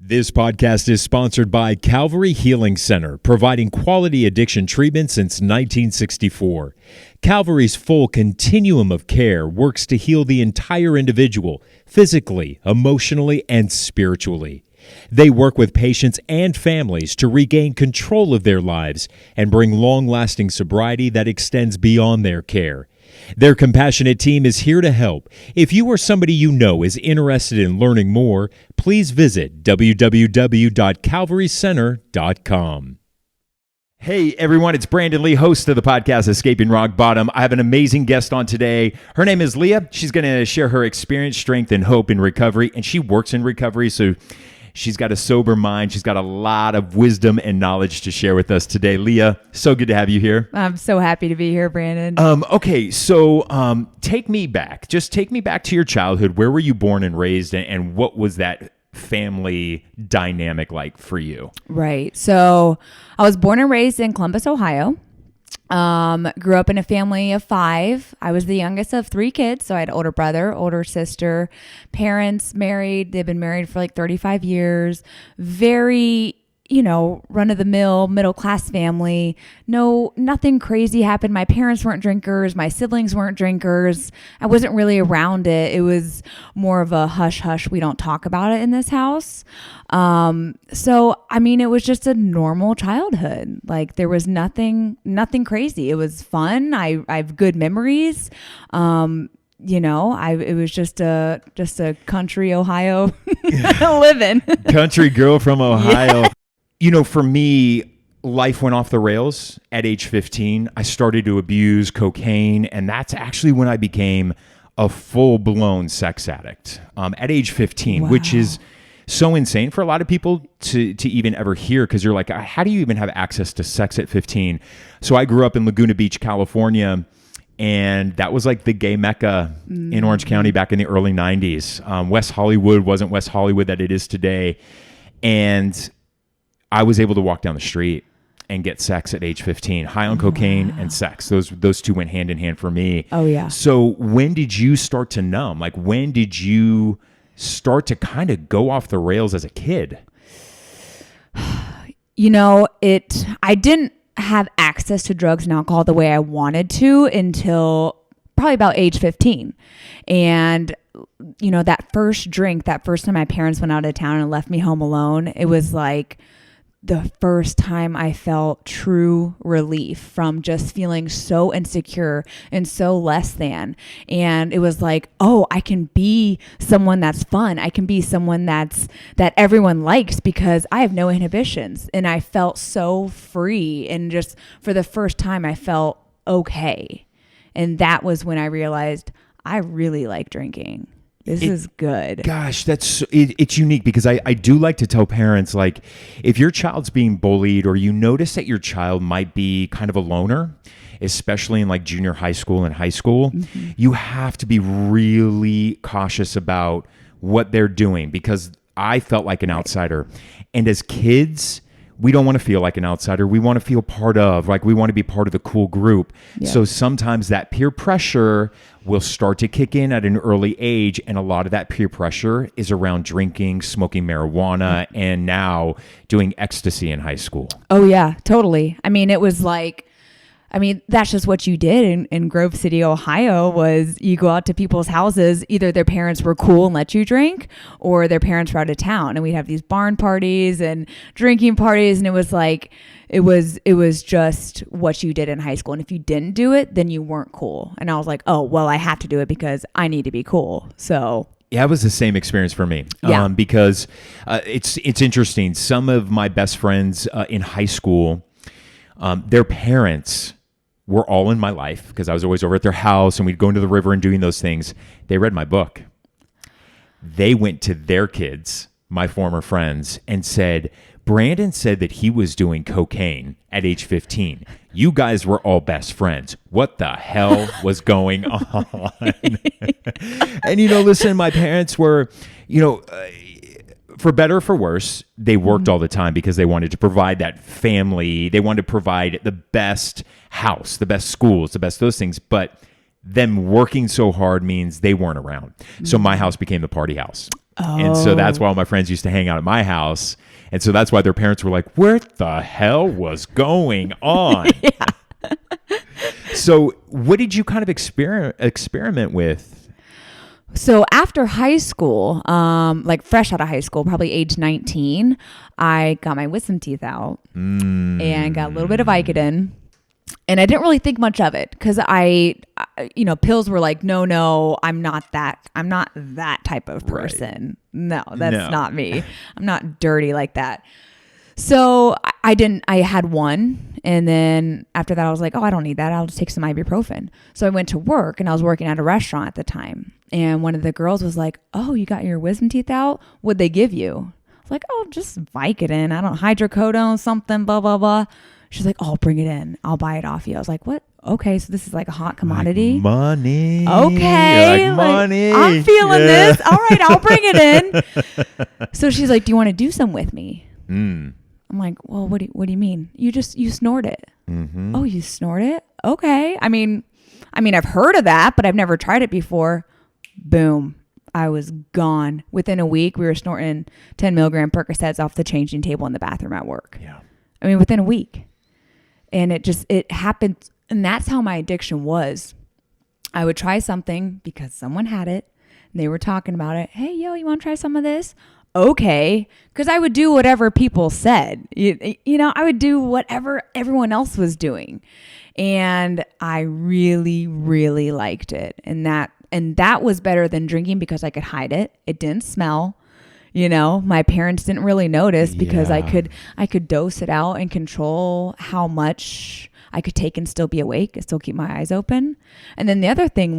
This podcast is sponsored by Calvary Healing Center, providing quality addiction treatment since 1964. Calvary's full continuum of care works to heal the entire individual, physically, emotionally, and spiritually. They work with patients and families to regain control of their lives and bring long-lasting sobriety that extends beyond their care. Their compassionate team is here to help. If you or somebody you know is interested in learning more, please visit www.calvarycenter.com. Hey everyone, it's Brandon Lee, host of the podcast Escaping Rock Bottom. I have an amazing guest on today. Her name is Leah. She's going to share her experience, strength, and hope in recovery, and she works in recovery, so she's got a sober mind. She's got a lot of wisdom and knowledge to share with us today. Leah, so good to have you here. I'm so happy to be here, Brandon. Okay, so take me back. Just take me back to your childhood. Where were you born and raised, and what was that family dynamic like for you? Right. So I was born and raised in Columbus, Ohio. Grew up in a family of 5. I was the youngest of 3 kids. So I had older brother, older sister, parents married. They've been married for like 35 years. Very, run-of-the-mill, middle-class family. No, nothing crazy happened. My parents weren't drinkers. My siblings weren't drinkers. I wasn't really around it. It was more of a hush-hush. We don't talk about it in this house. It was just a normal childhood. Like there was nothing crazy. It was fun. I have good memories. It was just a country Ohio living. Country girl from Ohio. Yeah. For me, life went off the rails at age 15. I started to abuse cocaine, and that's actually when I became a full-blown sex addict at age 15, Wow. which is so insane for a lot of people to even ever hear, because you're like, how do you even have access to sex at 15? So I grew up in Laguna Beach, California, and that was like the gay mecca in Orange County back in the early 90s. West Hollywood wasn't West Hollywood that it is today. And I was able to walk down the street and get sex at age 15, high on cocaine and sex. Those two went hand in hand for me. Oh, yeah. So when did you start to numb? Like, when did you start to kind of go off the rails as a kid? I didn't have access to drugs and alcohol the way I wanted to until probably about age 15. And that first drink, that first time my parents went out of town and left me home alone, it was like the first time I felt true relief from just feeling so insecure and so less than. And it was like, oh, I can be someone that's fun. I can be someone that everyone likes because I have no inhibitions. And I felt so free. And just for the first time, I felt okay. And that was when I realized I really like drinking. This is good. Gosh, it's unique, because I do like to tell parents, like, if your child's being bullied or you notice that your child might be kind of a loner, especially in like junior high school and high school, you have to be really cautious about what they're doing, because I felt like an outsider. And as kids, we don't want to feel like an outsider. We want to feel part of, like, we want to be part of the cool group. Yeah. So sometimes that peer pressure will start to kick in at an early age. And a lot of that peer pressure is around drinking, smoking marijuana, and now doing ecstasy in high school. Oh, yeah, totally. It was like, that's just what you did in Grove City, Ohio, was you go out to people's houses. Either their parents were cool and let you drink, or their parents were out of town. And we'd have these barn parties and drinking parties. And it was like, it was just what you did in high school. And if you didn't do it, then you weren't cool. And I was like, oh, well, I have to do it because I need to be cool. So yeah, it was the same experience for me. Yeah. Because it's interesting. Some of my best friends in high school, their parents were all in my life because I was always over at their house and we'd go into the river and doing those things. They read my book. They went to their kids, my former friends, and said, Brandon said that he was doing cocaine at age 15. You guys were all best friends. What the hell was going on? And, listen, my parents were, for better or for worse, they worked all the time because they wanted to provide that family. They wanted to provide the best house, the best schools, the best those things. But them working so hard means they weren't around. So my house became the party house. And so that's why all my friends used to hang out at my house. And so that's why their parents were like, what the hell was going on? So what did you kind of experiment with? So after high school, like fresh out of high school, probably age 19, I got my wisdom teeth out and got a little bit of Vicodin. And I didn't really think much of it because pills were like, no, I'm not that type of person. Right. No, that's not me. I'm not dirty like that. So I had one. And then after that, I was like, oh, I don't need that. I'll just take some ibuprofen. So I went to work and I was working at a restaurant at the time. And one of the girls was like, oh, you got your wisdom teeth out? What'd they give you? I was like, oh, just Vicodin. I don't hydrocodone, something, blah, blah, blah. She's like, oh, bring it in. I'll buy it off you. I was like, what? Okay, so this is like a hot commodity. Like money. Okay. Like money. I'm feeling this. All right, I'll bring it in. So she's like, do you want to do some with me? I'm like, well, what do you mean? You snort it. Mm-hmm. Oh, you snort it? Okay. I mean, I've heard of that, but I've never tried it before. Boom. I was gone. Within a week, we were snorting 10 milligram Percocets off the changing table in the bathroom at work. Yeah. I mean, within a week. And it happened. And that's how my addiction was. I would try something because someone had it. And they were talking about it. Hey, yo, you want to try some of this? Okay. Because I would do whatever people said. I would do whatever everyone else was doing. And I really, really liked it. And that was better than drinking because I could hide it. It didn't smell. My parents didn't really notice because I could dose it out and control how much I could take and still be awake and still keep my eyes open. And then the other thing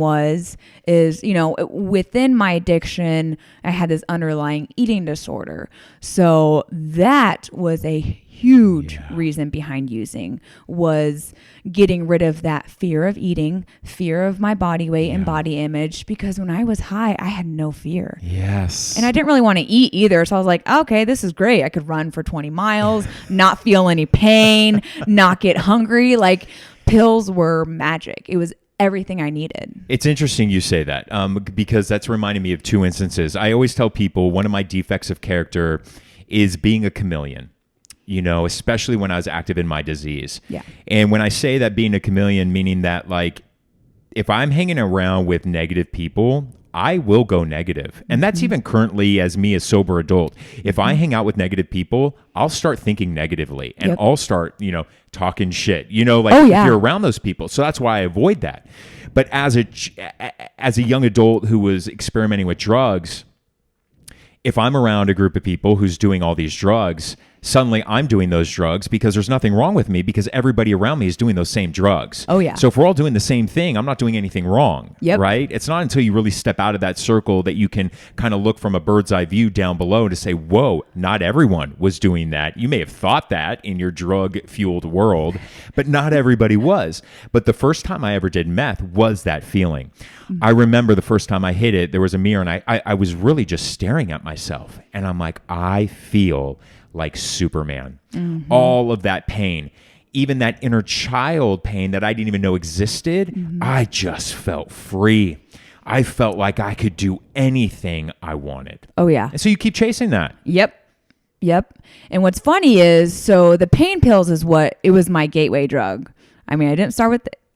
is, within my addiction, I had this underlying eating disorder. So that was a huge reason behind using, was getting rid of that fear of eating, fear of my body weight and body image, because when I was high, I had no fear. Yes. And I didn't really want to eat either. So I was like, okay, this is great. I could run for 20 miles, not feel any pain, not get hungry. Like, pills were magic. It was everything I needed. It's interesting you say that because that's reminding me of two instances. I always tell people one of my defects of character is being a chameleon. Especially when I was active in my disease. Yeah. And when I say that being a chameleon, meaning that like, if I'm hanging around with negative people, I will go negative. And that's even currently as me, a sober adult. If I hang out with negative people, I'll start thinking negatively and I'll start, talking shit, if you're around those people. So that's why I avoid that. But as a young adult who was experimenting with drugs, if I'm around a group of people who's doing all these drugs, suddenly I'm doing those drugs because there's nothing wrong with me because everybody around me is doing those same drugs. Oh, yeah. So if we're all doing the same thing, I'm not doing anything wrong, right? It's not until you really step out of that circle that you can kind of look from a bird's eye view down below to say, whoa, not everyone was doing that. You may have thought that in your drug-fueled world, but not everybody was. But the first time I ever did meth was that feeling. Mm-hmm. I remember the first time I hit it, there was a mirror and I was really just staring at myself. And I'm like, I feel like Superman. Mm-hmm. All of that pain, even that inner child pain that I didn't even know existed, I just felt free. I felt like I could do anything I wanted. Oh, yeah. And so you keep chasing that. Yep. And what's funny is, so the pain pills it was my gateway drug. I mean, I didn't start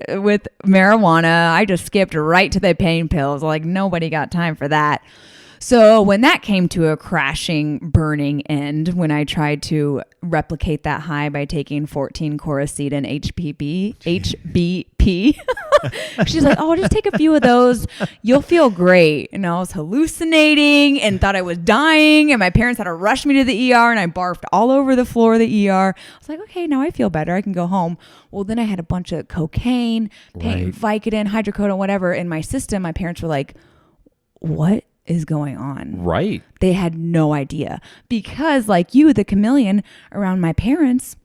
with marijuana. I just skipped right to the pain pills. Like, nobody got time for that. So when that came to a crashing, burning end, when I tried to replicate that high by taking 14 Coracetin HBP, she's like, oh, just take a few of those. You'll feel great. And I was hallucinating and thought I was dying. And my parents had to rush me to the ER and I barfed all over the floor of the ER. I was like, okay, now I feel better. I can go home. Well, then I had a bunch of cocaine, Vicodin, hydrocodone, whatever in my system. My parents were like, what is going on? Right. They had no idea because, like you, the chameleon around my parents,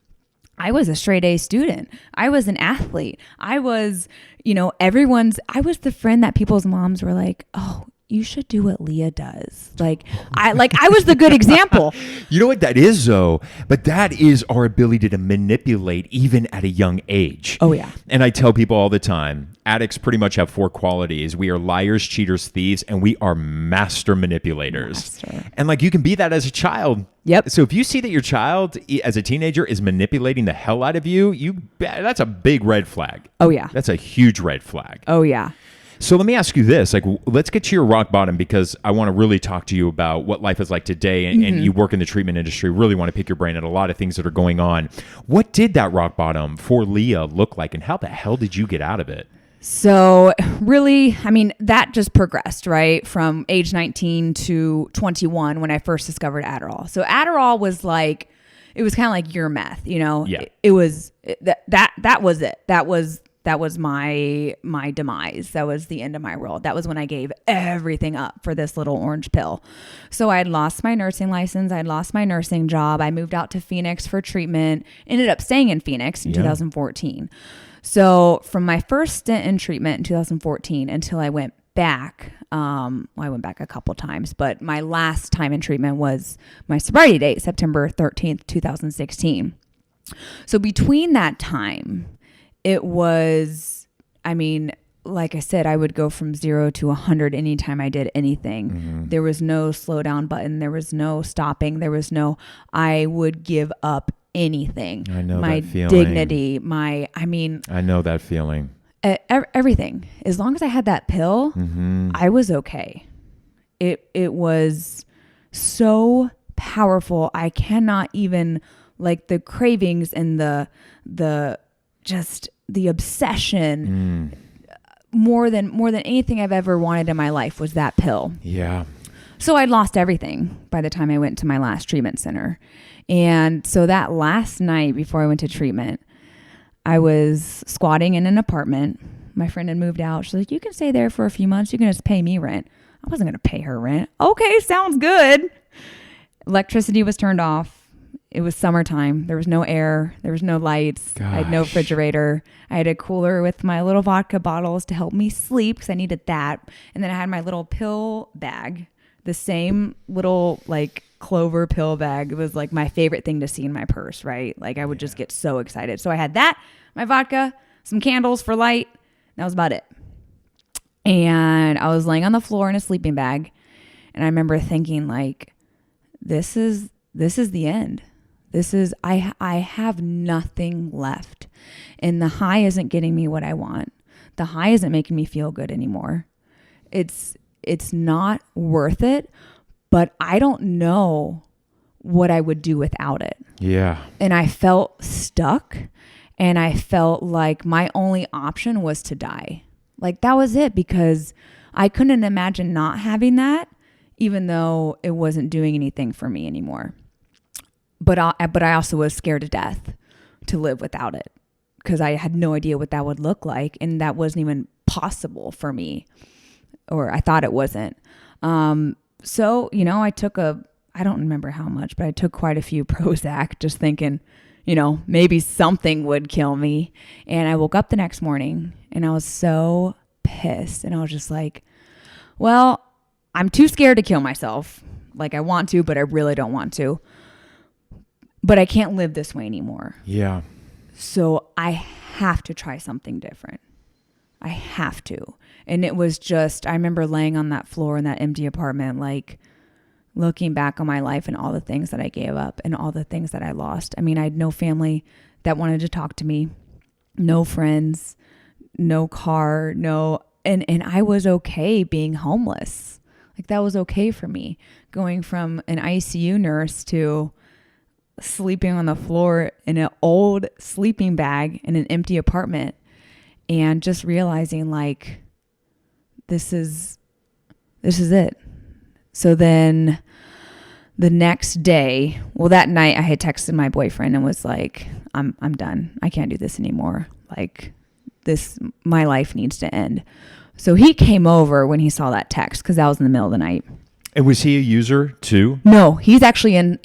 I was a straight A student. I was an athlete. I was, I was the friend that people's moms were like, oh, you should do what Leah does. I was the good example. You know what that is, though? But that is our ability to manipulate even at a young age. Oh, yeah. And I tell people all the time, addicts pretty much have 4 qualities. We are liars, cheaters, thieves, and we are master manipulators. And like, you can be that as a child. Yep. So if you see that your child as a teenager is manipulating the hell out of you, that's a big red flag. Oh, yeah. That's a huge red flag. Oh, yeah. So let me ask you this, like, let's get to your rock bottom, because I want to really talk to you about what life is like today, and you work in the treatment industry, really want to pick your brain at a lot of things that are going on. What did that rock bottom for Leah look like, and how the hell did you get out of it? So really, I mean, that just progressed, right? From age 19 to 21 when I first discovered Adderall. So Adderall was like, it was kind of like your meth, you know? Yeah. It was, that was it. That was my demise. That was the end of my world. That was when I gave everything up for this little orange pill. So I had lost my nursing license. I had lost my nursing job. I moved out to Phoenix for treatment, ended up staying in Phoenix in 2014. So from my first stint in treatment in 2014 until I went back, I went back a couple times, but my last time in treatment was my sobriety date, September 13th, 2016. So between that time, it was, I mean, like I said, I would go from 0 to 100 anytime I did anything. Mm-hmm. There was no slow down button. There was no stopping. There was no, I would give up anything. I know my that feeling. Dignity, I know that feeling. Everything. As long as I had that pill, I was okay. It was so powerful. I cannot even, like, the cravings and the just the obsession more than anything I've ever wanted in my life was that pill. Yeah. So I'd lost everything by the time I went to my last treatment center. And so that last night before I went to treatment, I was squatting in an apartment. My friend had moved out. She's like, you can stay there for a few months. You can just pay me rent. I wasn't going to pay her rent. Okay, sounds good. Electricity was turned off. It was summertime. There was no air. There was no lights. Gosh. I had no refrigerator. I had a cooler with my little vodka bottles to help me sleep because I needed that. And then I had my little pill bag, the same little like clover pill bag. It was like my favorite thing to see in my purse, right? Like I would just get so excited. So I had that, my vodka, some candles for light. That was about it. And I was laying on the floor in a sleeping bag. And I remember thinking like, this is the end. I have nothing left, and the high isn't getting me what I want. The high isn't making me feel good anymore. It's not worth it, but I don't know what I would do without it. Yeah. And I felt stuck, and I felt like my only option was to die. Like that was it, because I couldn't imagine not having that, even though it wasn't doing anything for me anymore. But I also was scared to death to live without it, because I had no idea what that would look like. And that wasn't even possible for me, or I thought it wasn't. So, you know, I don't remember how much, but I took quite a few Prozac just thinking, you know, maybe something would kill me. And I woke up the next morning and I was so pissed. And I was just like, well, I'm too scared to kill myself. Like I want to, but I really don't want to. But I can't live this way anymore. Yeah. So I have to try something different. I have to. And it was just, I remember laying on that floor in that empty apartment, like looking back on my life and all the things that I gave up and all the things that I lost. I mean, I had no family that wanted to talk to me, no friends, no car, and I was okay being homeless. Like that was okay for me. Going from an ICU nurse to sleeping on the floor in an old sleeping bag in an empty apartment, and just realizing like this is it. So then the next day, well, that night I had texted my boyfriend and was like, I'm done. I can't do this anymore. Like my life needs to end. So he came over when he saw that text, because that was in the middle of the night. And was he a user too? No, he's actually in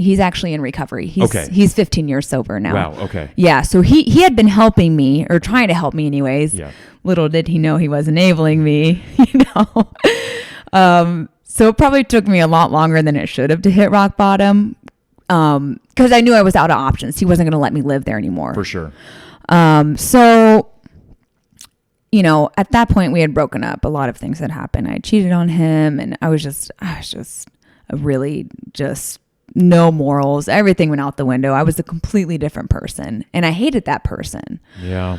recovery. He's 15 years sober now. Wow. Okay. Yeah. So he had been helping me, or trying to help me anyways. Yeah. Little did he know he was enabling me, you know. So it probably took me a lot longer than it should have to hit rock bottom. Because I knew I was out of options. He wasn't going to let me live there anymore. For sure. So, you know, at that point we had broken up. A lot of things had happened. I cheated on him, and I was just really just no morals. Everything went out the window. I was a completely different person, and I hated that person. Yeah.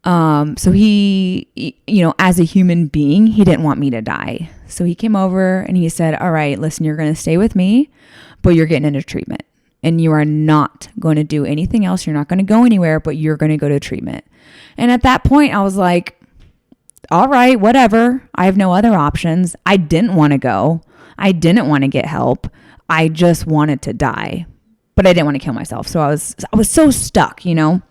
So he, you know, as a human being, he didn't want me to die. So he came over and he said, all right, listen, you're going to stay with me, but you're getting into treatment, and you are not going to do anything else. You're not going to go anywhere, but you're going to go to treatment. And at that point I was like, all right, whatever. I have no other options. I didn't want to go. I didn't want to get help. I just wanted to die, but I didn't want to kill myself. So I was so stuck, you know?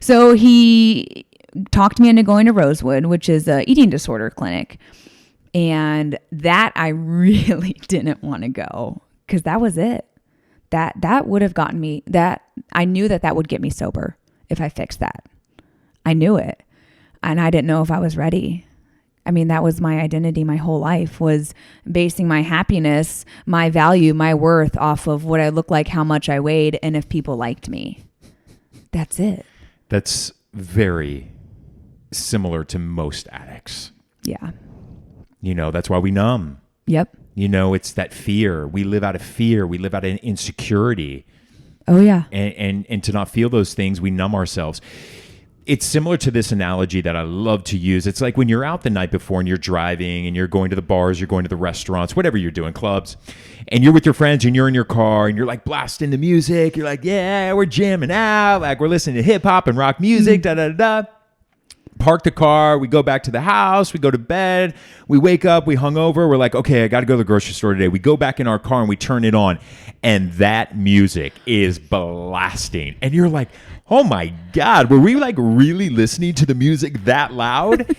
So he talked me into going to Rosewood, which is a eating disorder clinic. And that I really didn't want to go, because that was it. That would have gotten me, that I knew that would get me sober if I fixed that. I knew it. And I didn't know if I was ready. I mean, that was my identity. My whole life was basing my happiness, my value, my worth off of what I looked like, how much I weighed, and if people liked me. That's it. That's very similar to most addicts. Yeah. You know, that's why we numb. Yep. You know, it's that fear. We live out of fear. We live out of insecurity. Oh, yeah. And to not feel those things, we numb ourselves. It's similar to this analogy that I love to use. It's like when you're out the night before and you're driving and you're going to the bars, you're going to the restaurants, whatever you're doing, clubs, and you're with your friends and you're in your car and you're like blasting the music. You're like, yeah, we're jamming out. Like we're listening to hip hop and rock music, da da da. Park the car. We go back to the house. We go to bed. We wake up. We hungover. We're like, okay, I got to go to the grocery store today. We go back in our car and we turn it on, and that music is blasting. And you're like, oh my God, were we like really listening to the music that loud?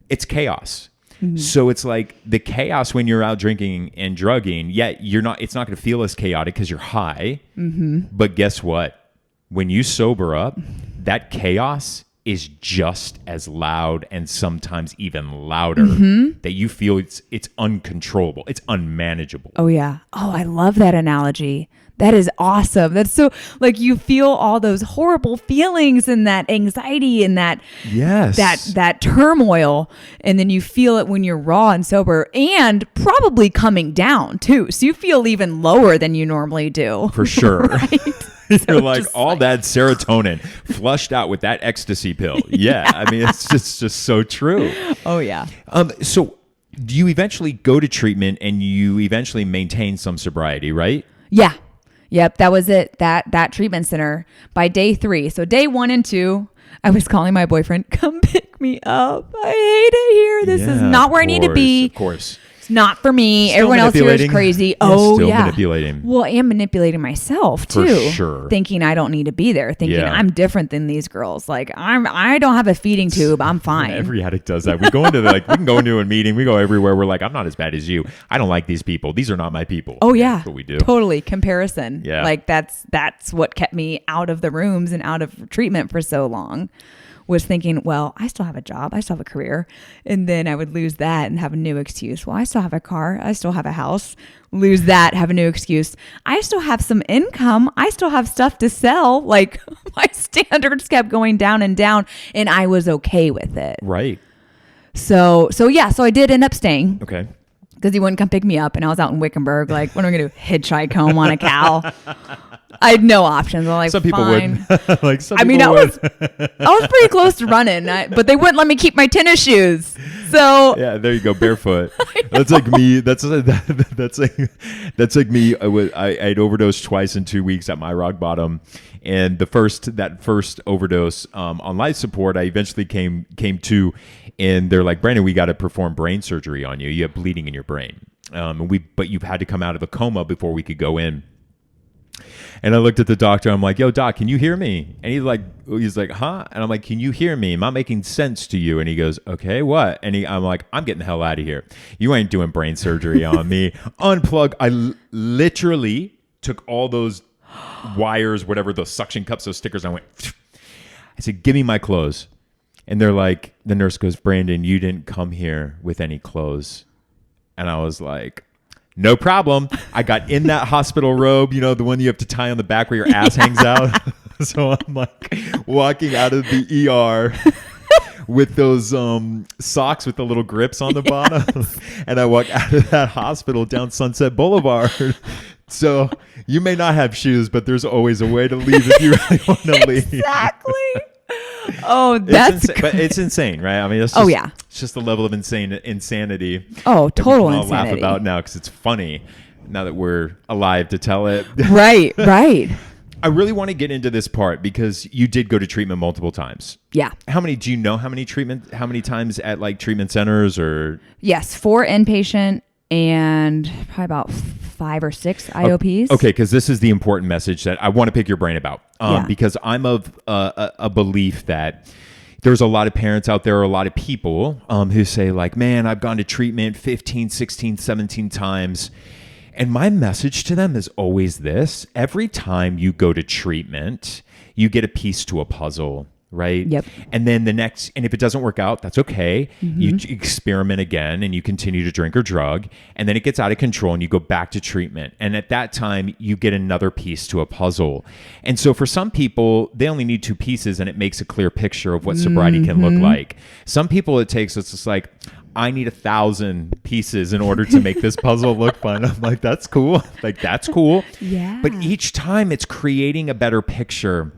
It's chaos. Mm-hmm. So it's like the chaos when you're out drinking and drugging, yet it's not going to feel as chaotic because you're high. Mm-hmm. But guess what? When you sober up, that chaos is just as loud and sometimes even louder, that you feel it's uncontrollable. It's unmanageable. Oh, yeah. Oh, I love that analogy. That is awesome. That's so, like, you feel all those horrible feelings and that anxiety and that turmoil, and then you feel it when you're raw and sober, and probably coming down too. So you feel even lower than you normally do. For sure. Right? You're So like all that serotonin flushed out with that ecstasy pill. Yeah. I mean, it's just so true. Oh yeah. So do you eventually go to treatment and you eventually maintain some sobriety, right? Yeah. Yep, that was it. That treatment center by day 3. So day 1 and 2, I was calling my boyfriend, come pick me up. I hate it here. This is not where I need to be. Of course. It's not for me. Still Everyone else here is crazy. Still manipulating. Well, I am manipulating myself too. For sure. Thinking I don't need to be there. Thinking I'm different than these girls. Like I don't have a feeding tube. I'm fine. Every addict does that. We go into we can go into a meeting. We go everywhere. We're like, I'm not as bad as you. I don't like these people. These are not my people. Oh yeah. That's what we do. Totally. Comparison. Yeah. Like that's what kept me out of the rooms and out of treatment for so long. Was thinking, well, I still have a job. I still have a career. And then I would lose that and have a new excuse. Well, I still have a car. I still have a house. Lose that, have a new excuse. I still have some income. I still have stuff to sell. Like my standards kept going down and down, and I was okay with it. Right. So I did end up staying. Okay. Because he wouldn't come pick me up, and I was out in Wickenburg. Like, what am I going to do? Hitchhike home on a cow? I had no options. I'm like, some people fine. would. Like some people I would. was pretty close to running, but they wouldn't let me keep my tennis shoes. So yeah, there you go, barefoot. That's like me. That's like me. I'd overdosed twice in 2 weeks at my rock bottom, and that first overdose on life support, I eventually came to, and they're like, Brandon, we got to perform brain surgery on you. You have bleeding in your brain, but you've had to come out of a coma before we could go in. And I looked at the doctor. I'm like, yo, doc, can you hear me? And he's like, huh? And I'm like, can you hear me? Am I making sense to you? And he goes, okay, what? And I'm like, I'm getting the hell out of here. You ain't doing brain surgery on me. Unplug. I literally took all those wires, whatever, those suction cups, those stickers. I went, I said, give me my clothes. And they're like, the nurse goes, Brandon, you didn't come here with any clothes. And I was like, no problem. I got in that hospital robe, you know, the one you have to tie on the back where your ass hangs out. So I'm like walking out of the ER with those socks with the little grips on the bottom. And I walk out of that hospital down Sunset Boulevard. So you may not have shoes, but there's always a way to leave if you really want to leave. Exactly. Oh, that's but it's insane, right? I mean, it's just, oh yeah, it's just the level of insanity. Oh, total that we can all insanity. laugh about now because it's funny now that we're alive to tell it. Right. I really want to get into this part because you did go to treatment multiple times. Yeah. Do you know how many times at like treatment centers or? Yes, 4 inpatient and probably about 5 or 6 IOPs. Okay, because this is the important message that I want to pick your brain about. Because I'm of a belief that there's a lot of parents out there, or a lot of people who say like, man, I've gone to treatment 15, 16, 17 times. And my message to them is always this: every time you go to treatment, you get a piece to a puzzle. Right? Yep. And then and if it doesn't work out, that's okay. Mm-hmm. You experiment again and you continue to drink or drug, and then it gets out of control and you go back to treatment. And at that time, you get another piece to a puzzle. And so for some people, they only need 2 pieces and it makes a clear picture of what sobriety can look like. Some people it's just like, I need 1,000 pieces in order to make this puzzle look fun. I'm like, that's cool. Like, that's cool. Yeah. But each time it's creating a better picture.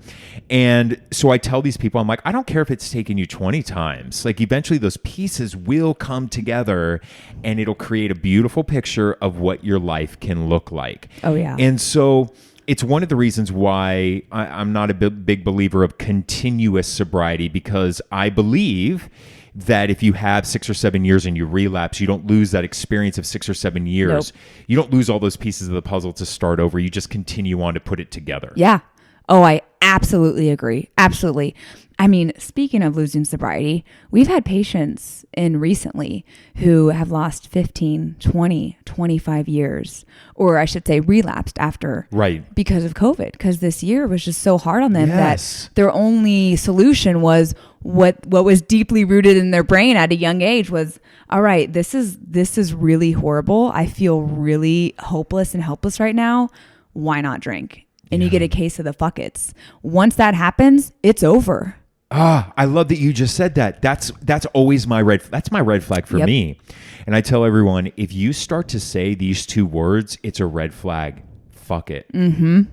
And so I tell these people, I'm like, I don't care if it's taken you 20 times. Like, eventually those pieces will come together and it'll create a beautiful picture of what your life can look like. Oh, yeah. And so it's one of the reasons why I'm not a big believer of continuous sobriety, because I believe that if you have 6 or 7 years and you relapse, you don't lose that experience of 6 or 7 years. Nope. You don't lose all those pieces of the puzzle to start over. You just continue on to put it together. Yeah. Oh, I absolutely agree. Absolutely. I mean, speaking of losing sobriety, we've had patients in recently who have lost 15, 20, 25 years, or I should say relapsed after. Right. Because of COVID, because this year was just so hard on them Yes. that their only solution was what was deeply rooted in their brain at a young age was, all right, this is really horrible. I feel really hopeless and helpless right now. Why not drink? And you get a case of the fuckets. Once that happens, it's over. I love that you just said that. That's always my red flag for me. And I tell everyone, if you start to say these 2 words, it's a red flag. Fuck it. Mm-hmm.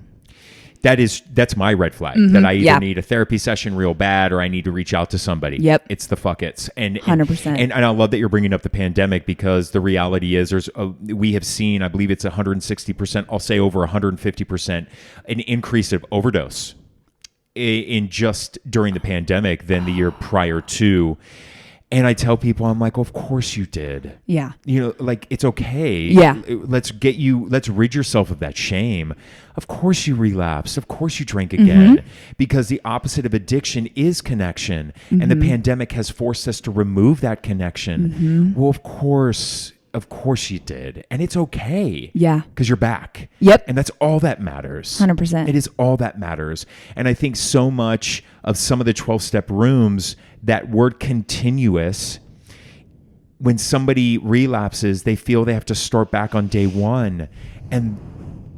That's my red flag. Mm-hmm. That I either need a therapy session real bad, or I need to reach out to somebody. Yep. It's the fuck it's. And 100%. And I love that you're bringing up the pandemic, because the reality is we have seen, I believe it's 160%, I'll say over 150%, an increase of overdose in just during the pandemic than the year prior to. And I tell people, I'm like, of course you did. Yeah. You know, like, it's okay. Yeah. Let's rid yourself of that shame. Of course you relapse. Of course you drink again. Mm-hmm. Because the opposite of addiction is connection. Mm-hmm. And the pandemic has forced us to remove that connection. Mm-hmm. Well, of course you did. And it's okay. Yeah. Because you're back. Yep. And that's all that matters. 100%. It is all that matters. And I think so much of some of the 12-step rooms, that word continuous, when somebody relapses, they feel they have to start back on day 1. And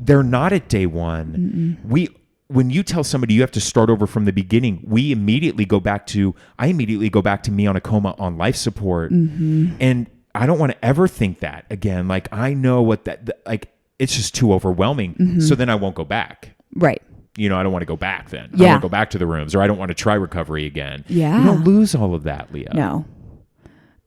they're not at day 1. Mm-mm. When you tell somebody you have to start over from the beginning, I immediately go back to me on a coma on life support. Mm-hmm. And I don't want to ever think that again. Like, I know what it's just too overwhelming. Mm-hmm. So then I won't go back. Right. You know, I don't want to go back then. Yeah. I want to go back to the rooms, or I don't want to try recovery again. Yeah. You don't lose all of that, Leah. No.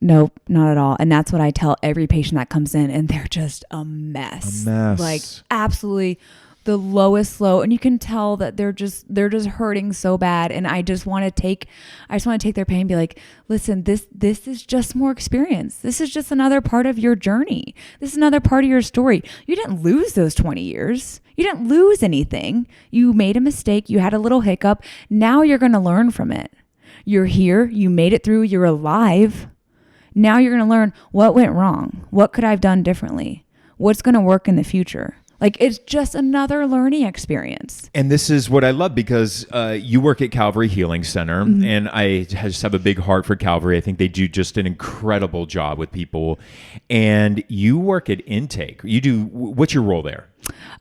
Nope, not at all. And that's what I tell every patient that comes in, and they're just a mess. Like, absolutely the lowest low. And you can tell that they're just hurting so bad. And I just want to take their pain and be like, listen, this is just more experience. This is just another part of your journey. This is another part of your story. You didn't lose those 20 years. You didn't lose anything. You made a mistake. You had a little hiccup. Now you're going to learn from it. You're here. You made it through. You're alive. Now you're going to learn what went wrong. What could I have done differently? What's going to work in the future? Like, it's just another learning experience. And this is what I love because you work at Calvary Healing Center, and I just have a big heart for Calvary. I think they do just an incredible job with people. And you work at intake. What's your role there?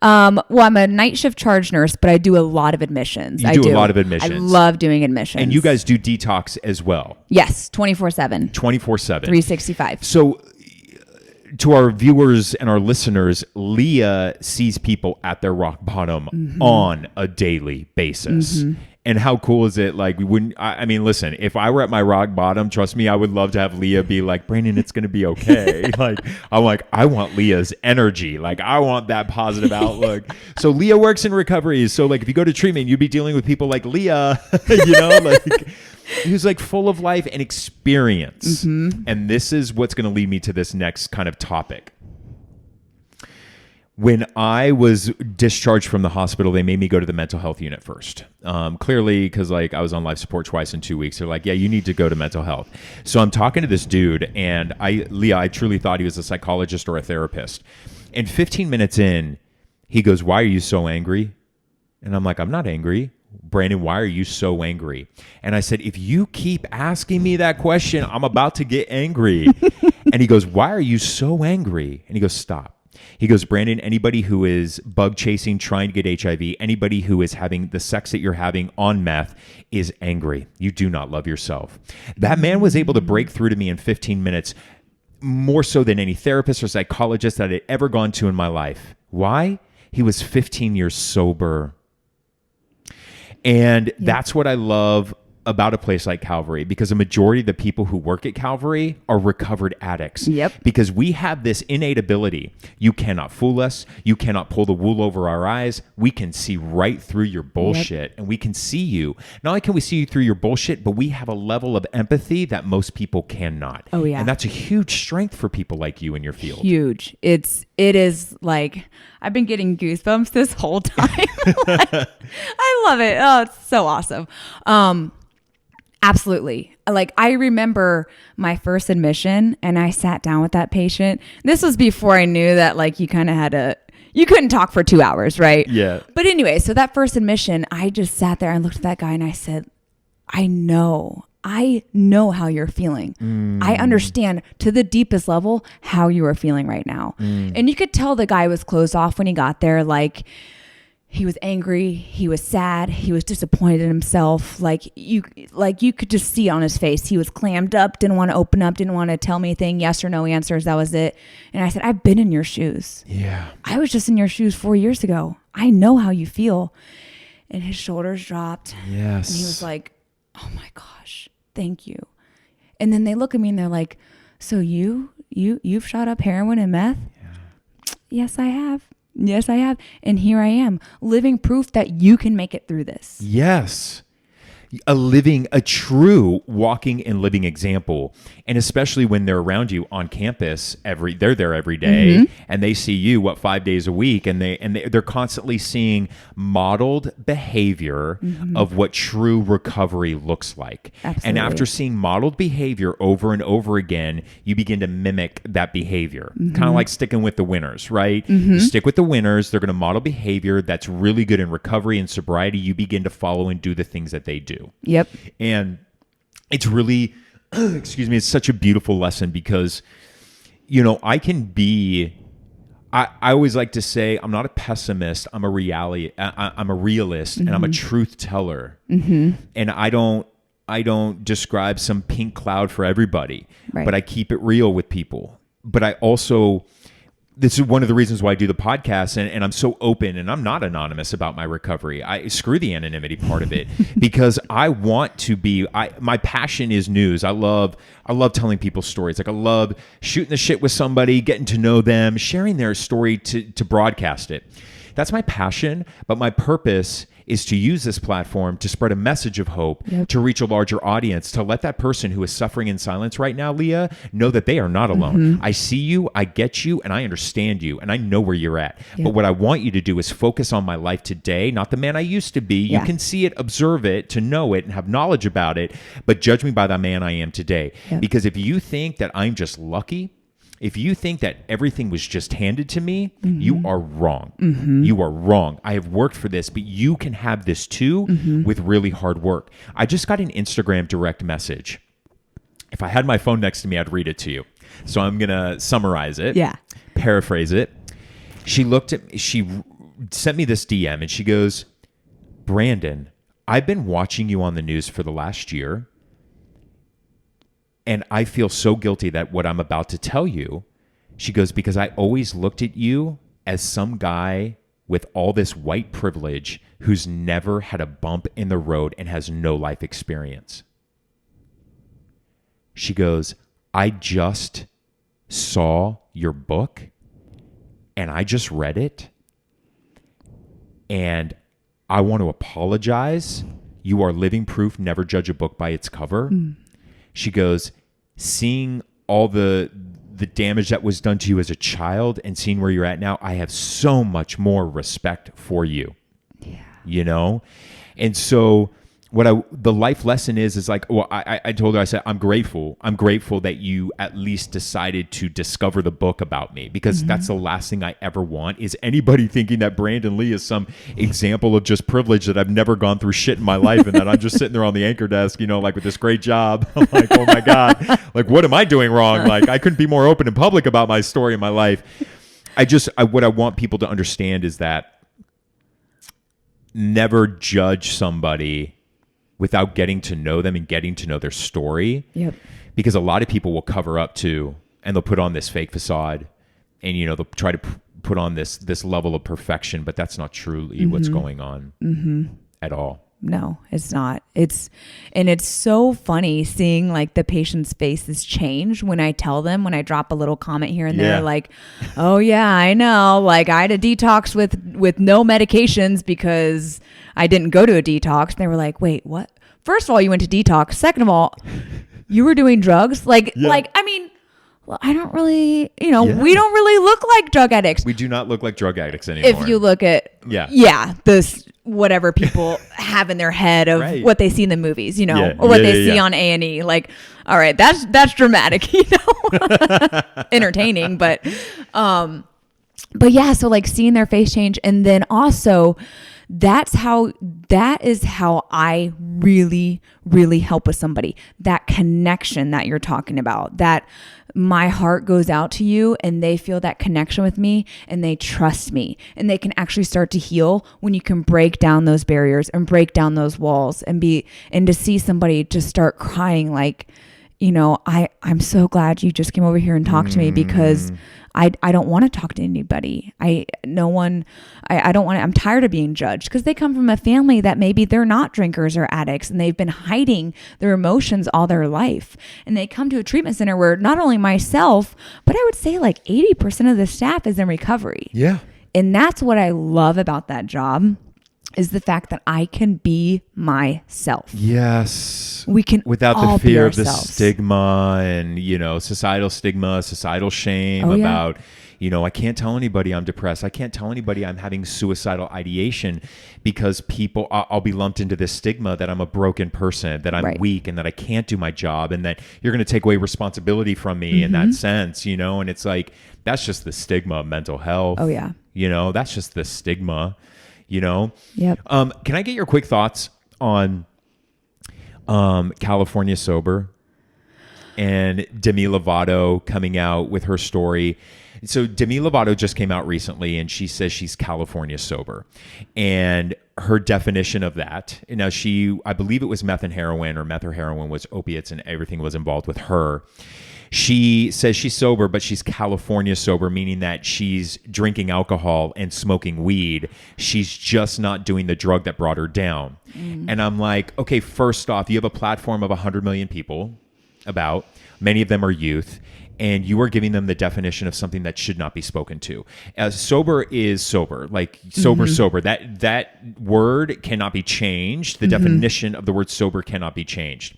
Well, I'm a night shift charge nurse, but I do a lot of admissions. You do a lot of admissions. I love doing admissions. And you guys do detox as well. Yes, 24/7. 24/7. 365. So to our viewers and our listeners, Leah sees people at their rock bottom on a daily basis. And how cool is it? Like, I mean, listen, if I were at my rock bottom, trust me, I would love to have Leah be like, Brandon, it's going to be okay. I want Leah's energy. Like, I want that positive outlook. So Leah works in recovery. So like, if you go to treatment, you'd be dealing with people like Leah, who's like full of life and experience. And this is what's going to lead me to this next kind of topic. When I was discharged from the hospital, they made me go to the mental health unit first. Clearly, because like I was on life support twice in 2 weeks. They're like, yeah, you need to go to mental health. So I'm talking to this dude, and Leah, I truly thought he was a psychologist or a therapist. And 15 minutes in, he goes, why are you so angry? And I'm like, I'm not angry. Brandon, why are you so angry? And I said, if you keep asking me that question, I'm about to get angry. And he goes, why are you so angry? And he goes, stop. He goes, Brandon, anybody who is bug chasing, trying to get HIV, anybody who is having the sex that you're having on meth is angry. You do not love yourself. That man was able to break through to me in 15 minutes, more so than any therapist or psychologist that I had ever gone to in my life. Why? He was 15 years sober. And that's what I love about a place like Calvary, because a majority of the people who work at Calvary are recovered addicts. Yep. Because we have this innate ability. You cannot fool us. You cannot pull the wool over our eyes. We can see right through your bullshit, and we can see you. Not only can we see you through your bullshit, but we have a level of empathy that most people cannot. Oh, yeah. And that's a huge strength for people like you in your field. Huge. It is like, I've been getting goosebumps this whole time. I love it. Oh, it's so awesome. Absolutely. Like, I remember my first admission, and I sat down with that patient. This was before I knew that, like, you kind of you couldn't talk for 2 hours, right? Yeah. But anyway, so that first admission, I just sat there and looked at that guy and I said, I know how you're feeling. I understand to the deepest level how you are feeling right now. And you could tell the guy was closed off when he got there. Like, he was angry, he was sad, he was disappointed in himself. Like you could just see on his face, he was clammed up, didn't want to open up, didn't want to tell me anything, yes or no answers. That was it. And I said, I've been in your shoes. Yeah. I was just in your shoes 4 years ago. I know how you feel. And his shoulders dropped. Yes. And he was like, oh my gosh, thank you. And then they look at me and they're like, so you've shot up heroin and meth? Yeah. Yes, I have. Yes, I have. And here I am, living proof that you can make it through this. Yes. A true walking and living example. And especially when they're around you on campus, they're there every day, and they see you 5 days a week, and they're constantly seeing modeled behavior of what true recovery looks like. Absolutely. And after seeing modeled behavior over and over again, you begin to mimic that behavior. Kind of like sticking with the winners, right? You stick with the winners, they're going to model behavior that's really good in recovery and sobriety. You begin to follow and do the things that they do. Yep. And it's really, it's such a beautiful lesson because, I always like to say, I'm not a pessimist. I'm a realist, and I'm a truth teller. And I don't describe some pink cloud for everybody, but I keep it real with people. But I also, this is one of the reasons why I do the podcast, and I'm so open, and I'm not anonymous about my recovery. I screw the anonymity part of it because I want to be. My passion is news. I love telling people stories. Like, I love shooting the shit with somebody, getting to know them, sharing their story to broadcast it. That's my passion, but my purpose is to use this platform to spread a message of hope, to reach a larger audience, to let that person who is suffering in silence right now, Leah, know that they are not alone. I see you, I get you, and I understand you, and I know where you're at. But what I want you to do is focus on my life today, not the man I used to be. You can see it, observe it, to know it, and have knowledge about it, but judge me by the man I am today. Because if you think that I'm just lucky, If you think that everything was just handed to me, you are wrong. You are wrong. I have worked for this, but you can have this too with really hard work. I just got an Instagram direct message. If I had my phone next to me, I'd read it to you. So I'm going to summarize it, paraphrase it. She sent me this DM and she goes, Brandon, I've been watching you on the news for the last year. And I feel so guilty that what I'm about to tell you, she goes, because I always looked at you as some guy with all this white privilege who's never had a bump in the road and has no life experience. She goes, I just saw your book and I just read it. And I want to apologize. You are living proof. Never judge a book by its cover. She goes, seeing all the damage that was done to you as a child and seeing where you're at now, I have so much more respect for you. Yeah. You know? And so the life lesson is like, well, I told her, I said, I'm grateful that you at least decided to discover the book about me, because that's the last thing I ever want is anybody thinking that Brandon Lee is some example of just privilege, that I've never gone through shit in my life and that I'm just sitting there on the anchor desk, you know, like with this great job. I'm like, oh my God, like, what am I doing wrong? Like, I couldn't be more open in public about my story in my life. What I want people to understand is that never judge somebody without getting to know them and getting to know their story. Yep. Because a lot of people will cover up too, and they'll put on this fake facade, and you know, they'll try to put on this level of perfection, but that's not truly what's going on at all. No, it's not. It's so funny seeing like the patient's faces change when I tell them, when I drop a little comment here and there, like, oh yeah, I know. Like, I had a detox with no medications because I didn't go to a detox. And they were like, wait, what? First of all, you went to detox. Second of all, you were doing drugs. I mean, well, I don't really, we don't really look like drug addicts. We do not look like drug addicts anymore. If you look at, this whatever people have in their head of what they see in the movies, or what they see on A&E. Like, all right, that's dramatic, entertaining, but yeah. So like seeing their face change, and then also that is how I really, really help with somebody. That connection that you're talking about, that my heart goes out to you and they feel that connection with me and they trust me, and they can actually start to heal when you can break down those barriers and break down those walls and to see somebody just start crying like, I'm so glad you just came over here and talked to me, because I don't want to talk to anybody. I don't want to, I'm tired of being judged, because they come from a family that maybe they're not drinkers or addicts and they've been hiding their emotions all their life. And they come to a treatment center where not only myself, but I would say like 80% of the staff is in recovery. Yeah. And that's what I love about that job, is the fact that I can be myself. Yes. We can without the fear of the stigma and, societal stigma, societal shame about, I can't tell anybody I'm depressed. I can't tell anybody I'm having suicidal ideation, because I'll be lumped into this stigma that I'm a broken person, that I'm weak, and that I can't do my job, and that you're going to take away responsibility from me in that sense, and it's like, that's just the stigma of mental health. Oh yeah. That's just the stigma. Yep. Can I get your quick thoughts on California Sober and Demi Lovato coming out with her story? So Demi Lovato just came out recently, and she says she's California sober, and her definition of that. Now I believe it was meth and heroin, or meth or heroin was opiates, and everything was involved with her. She says she's sober, but she's California sober, meaning that she's drinking alcohol and smoking weed. She's just not doing the drug that brought her down. And I'm like, okay, first off, you have a platform of 100 million people, many of them are youth, and you are giving them the definition of something that should not be spoken to. Sober is sober, like sober. That word cannot be changed. The definition of the word sober cannot be changed.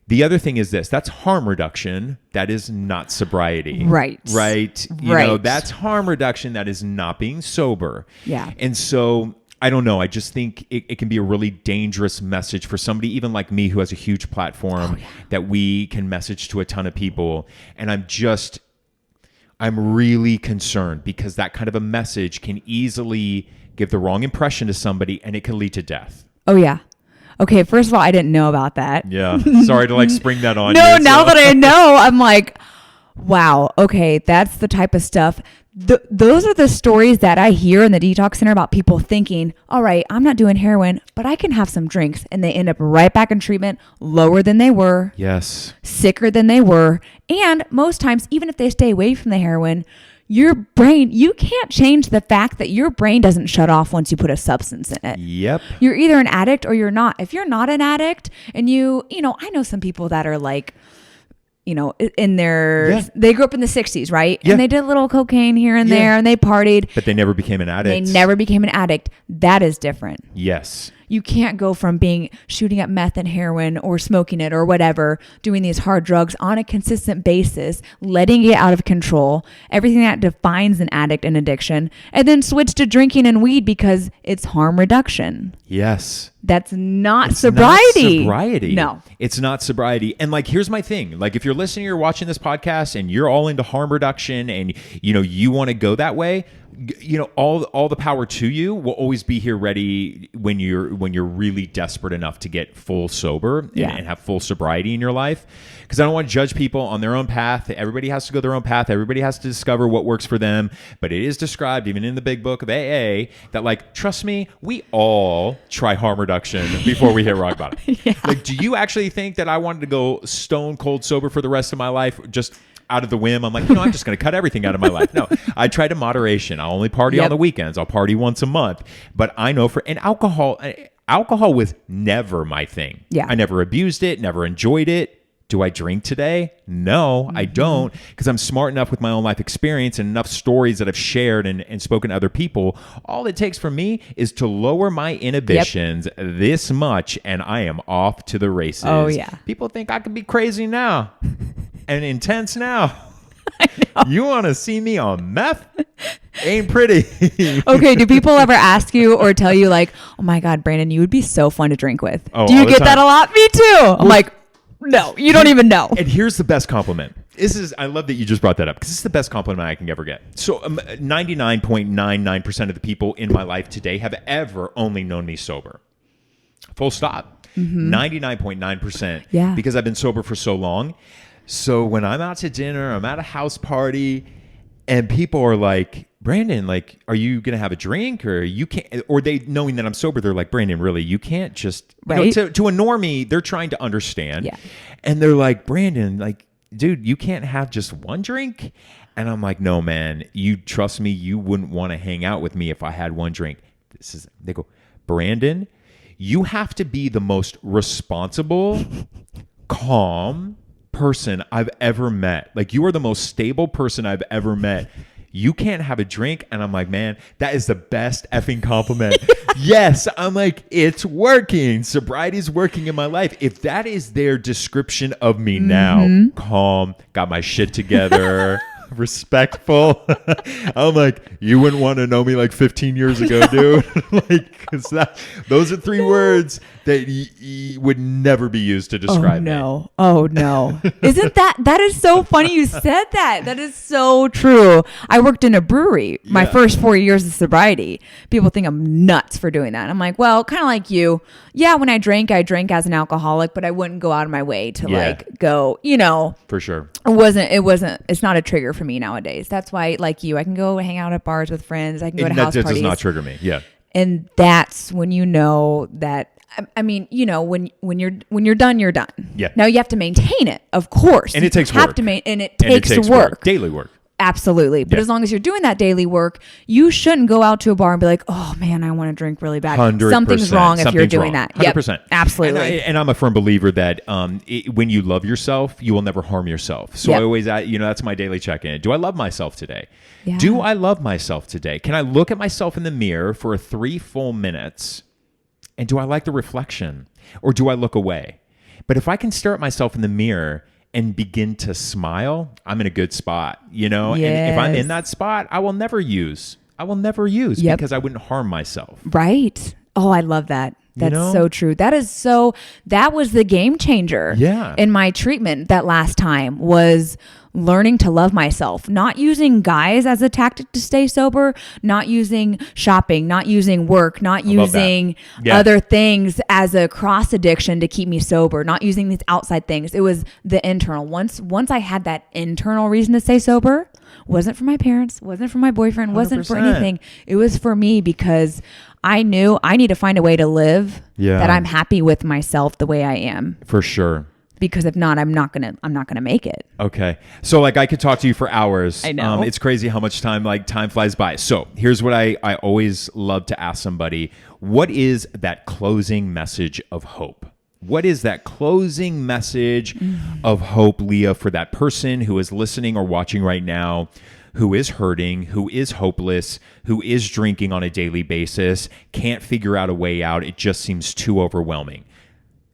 The other thing is this: that's harm reduction. That is not sobriety. Right. That's harm reduction. That is not being sober. Yeah. And so I don't know. I just think it can be a really dangerous message for somebody even like me, who has a huge platform that we can message to a ton of people. And I'm just, I'm really concerned because that kind of a message can easily give the wrong impression to somebody and it can lead to death. Oh, yeah. Okay, first of all, I didn't know about that. Yeah. Sorry to like spring that on you. No, now that I know, I'm like, wow, okay, that's the type of stuff. Those are the stories that I hear in the detox center about people thinking, all right, I'm not doing heroin, but I can have some drinks. And they end up right back in treatment, lower than they were. Yes. Sicker than they were. And most times, even if they stay away from the heroin, your brain, you can't change the fact that your brain doesn't shut off once you put a substance in it. Yep. You're either an addict or you're not. If you're not an addict and I know some people that are like, in their, they grew up in the 60s, right? Yeah. And they did a little cocaine here and there and they partied. But they never became an addict. They never became an addict. That is different. Yes. You can't go from shooting up meth and heroin or smoking it or whatever, doing these hard drugs on a consistent basis, letting it out of control, everything that defines an addict and addiction, and then switch to drinking and weed because it's harm reduction. Yes. That's not sobriety. Not sobriety. No. It's not sobriety. And like, here's my thing. Like, if you're listening or watching this podcast and you're all into harm reduction and, you want to go that way, all the power to you. We'll always be here ready when you're really desperate enough to get full sober and have full sobriety in your life. Because I don't want to judge people on their own path. Everybody has to go their own path. Everybody has to discover what works for them. But it is described, even in the big book of AA, that like, trust me, we all try harm reduction before we hit rock bottom. Yeah. Like, do you actually think that I wanted to go stone cold sober for the rest of my life just out of the whim? I'm like, I'm just going to cut everything out of my life. No, I try to moderation. I'll only party on the weekends. I'll party once a month. But I know alcohol was never my thing. Yeah. I never abused it, never enjoyed it. Do I drink today? No, I don't, because I'm smart enough with my own life experience and enough stories that I've shared and spoken to other people. All it takes for me is to lower my inhibitions this much, and I am off to the races. Oh, yeah. People think I could be crazy now and intense now. You want to see me on meth? Ain't pretty. Okay, do people ever ask you or tell you like, oh my God, Brandon, you would be so fun to drink with? Oh, do you get that a lot? Me too. I'm like, no, you don't even know. And here's the best compliment. I love that you just brought that up because this is the best compliment I can ever get. So 99.99% of the people in my life today have ever only known me sober. Full stop. 99.9%. Yeah. Because I've been sober for so long. So when I'm out to dinner, I'm at a house party, and people are like, Brandon, like, are you going to have a drink or you can't, or they knowing that I'm sober, they're like, Brandon, really, you can't just, right? To a normie, they're trying to understand. Yeah. And they're like, Brandon, like, dude, you can't have just one drink. And I'm like, no, man, you trust me. You wouldn't want to hang out with me if I had one drink. They go, Brandon, you have to be the most responsible, calm person I've ever met. Like, you are the most stable person I've ever met. You can't have a drink. And I'm like, man, that is the best effing compliment. Yes. I'm like, it's working. Sobriety's working in my life. If that is their description of me now, calm, got my shit together, respectful. I'm like, you wouldn't want to know me like 15 years ago, dude. Like, cause those are three words that would never be used to describe me. Oh no. Isn't that is so funny you said that. That is so true. I worked in a brewery my first 4 years of sobriety. People think I'm nuts for doing that. I'm like, well, kind of like you. Yeah, when I drank as an alcoholic, but I wouldn't go out of my way to like go, For sure. It's not a trigger for me nowadays. That's why, like you, I can go hang out at bars with friends. I can go to house parties. That does not trigger me. Yeah. And that's when you know that, I mean, when you're done, you're done. Yeah. Now you have to maintain it, of course. And it takes work. It takes work. Daily work. Absolutely. But as long as you're doing that daily work, you shouldn't go out to a bar and be like, oh man, I want to drink really bad. 100%. Something's wrong if you're doing that. 100%. Yep, absolutely. And I'm a firm believer that when you love yourself, you will never harm yourself. So I always, that's my daily check-in. Do I love myself today? Yeah. Do I love myself today? Can I look at myself in the mirror for 3 full minutes? And do I like the reflection? Or do I look away? But if I can stare at myself in the mirror and begin to smile, I'm in a good spot, Yes. And if I'm in that spot, I will never use because I wouldn't harm myself. Right. Oh, I love that. That's so true. That was the game changer. Yeah. In my treatment that last time was learning to love myself, not using guys as a tactic to stay sober, not using shopping, not using work, not using other things as a cross addiction to keep me sober, not using these outside things. It was the internal. Once I had that internal reason to stay sober, wasn't for my parents, wasn't for my boyfriend, wasn't for anything. It was for me because I knew I need to find a way to live that I'm happy with myself the way I am. For sure. Because if not, I'm not gonna make it. Okay. So like I could talk to you for hours. I know. It's crazy how much time flies by. So here's what I always love to ask somebody. What is that closing message of hope? What is that closing message of hope, Leah, for that person who is listening or watching right now, who is hurting, who is hopeless, who is drinking on a daily basis, can't figure out a way out. It just seems too overwhelming.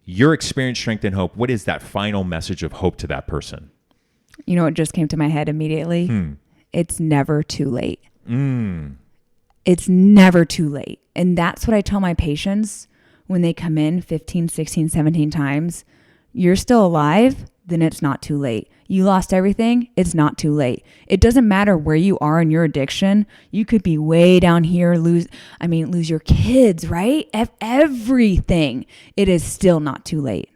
Your experience, strength, and hope, what is that final message of hope to that person? You know what just came to my head immediately? It's never too late. It's never too late. And that's what I tell my patients when they come in 15, 16, 17 times. You're still alive, then it's not too late. You lost everything, it's not too late. It doesn't matter where you are in your addiction. You could be way down here, lose your kids, right? Everything. It is still not too late.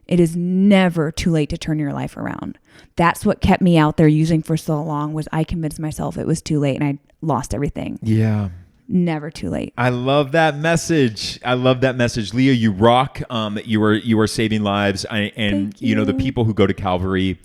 It is never too late to turn your life around. That's what kept me out there using for so long, was I convinced myself it was too late and I lost everything. Yeah. Never too late. I love that message. Leah, you rock. You are saving lives. And you know, the people who go to Calvary,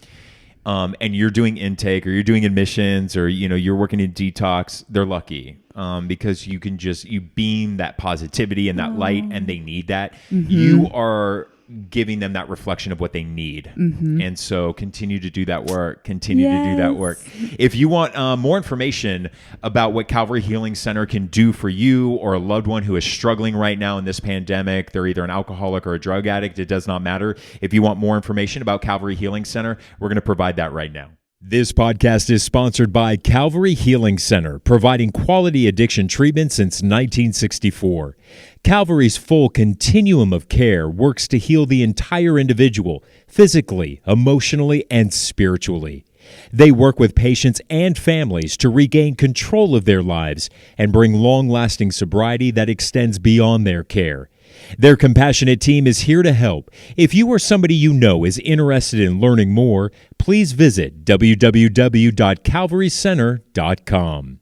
and you're doing intake or you're doing admissions or, you know, you're working in detox, they're lucky. Because you beam that positivity and that light, and they need that. You are giving them that reflection of what they need. And so continue to do that work. To do that work. If you want more information about what Calvary Healing Center can do for you or a loved one who is struggling right now in this pandemic, they're either an alcoholic or a drug addict, it does not matter. If you want more information about Calvary Healing Center, we're going to provide that right now. This podcast is sponsored by Calvary Healing Center, providing quality addiction treatment since 1964. Calvary's full continuum of care works to heal the entire individual, physically, emotionally, and spiritually. They work with patients and families to regain control of their lives and bring long-lasting sobriety that extends beyond their care. Their compassionate team is here to help. If you or somebody you know is interested in learning more, please visit www.calvarycenter.com.